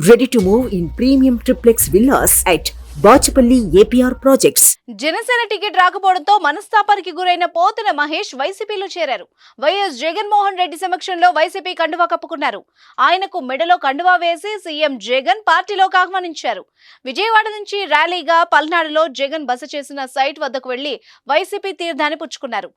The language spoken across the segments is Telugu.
Ready to move in premium triplex villas at Bachupally APR projects. Janasena ticket రాకపోవడంతో మనస్తాపానికి గురైన పోతన మహేష్ వైసీపీలో చేరారు. వైఎస్ జగన్మోహన్ రెడ్డి సమక్షంలో వైసీపీ కండువా కప్పుకున్నారు. ఆయనకు మెడలో కండువా వేసి సీఎం జగన్ పార్టీలోకి ఆహ్వానించారు. విజయవాడ నుంచి ర్యాలీగా పల్నాడులో జగన్ బస చేసిన సైట్ వద్దకు వెళ్లి వైసీపీ తీర్థాన్ని పుచ్చుకున్నారు.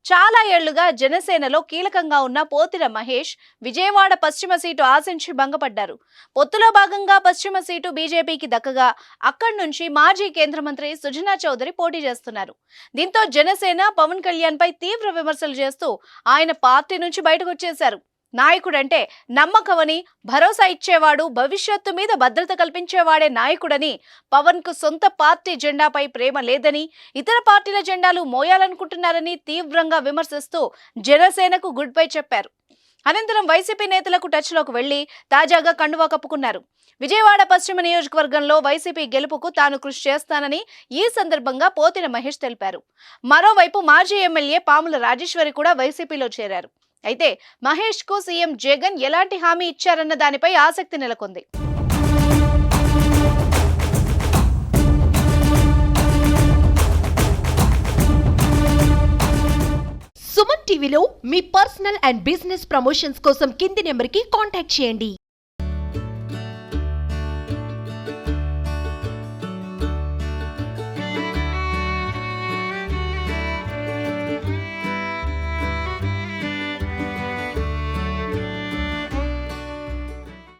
చాలా ఏళ్లుగా జనసేనలో కీలకంగా ఉన్న పోతిన మహేష్ విజయవాడ పశ్చిమ సీటు ఆశించి భంగపడ్డారు. పొత్తులో భాగంగా పశ్చిమ సీటు బీజేపీకి దక్కగా అక్కడి నుంచి మాజీ కేంద్ర మంత్రి సుజనా చౌదరి పోటీ చేస్తున్నారు. దీంతో జనసేన పవన్ కళ్యాణ్ పై తీవ్ర విమర్శలు చేస్తూ ఆయన పార్టీ నుంచి బయటకు వచ్చేశారు. నాయకుడంటే నమ్మకమని, భరోసా ఇచ్చేవాడు, భవిష్యత్తు మీద భద్రత కల్పించేవాడే నాయకుడని, పవన్ కు సొంత పార్టీ జెండాపై ప్రేమ లేదని, ఇతర పార్టీల జెండాలు మోయాలనుకుంటున్నారని తీవ్రంగా విమర్శిస్తూ జనసేనకు గుడ్ బై చెప్పారు. అనంతరం వైసీపీ నేతలకు టచ్ లోకి వెళ్లి తాజాగా కండువా కప్పుకున్నారు. విజయవాడ పశ్చిమ నియోజకవర్గంలో వైసీపీ గెలుపుకు తాను కృషి చేస్తానని ఈ సందర్భంగా పోతిన మహేష్ తెలిపారు. మరోవైపు మాజీ ఎమ్మెల్యే పాముల రాజేశ్వరి కూడా వైసీపీలో చేరారు. అయితే మహేష్ కు సీఎం జగన్ ఎలాంటి హామీ ఇచ్చారన్న దానిపై ఆసక్తి నెలకొంది. సుమన్ టీవీలో మీ పర్సనల్ అండ్ బిజినెస్ ప్రమోషన్స్ కోసం కింది నెంబర్కి కాంటాక్ట్ చేయండి.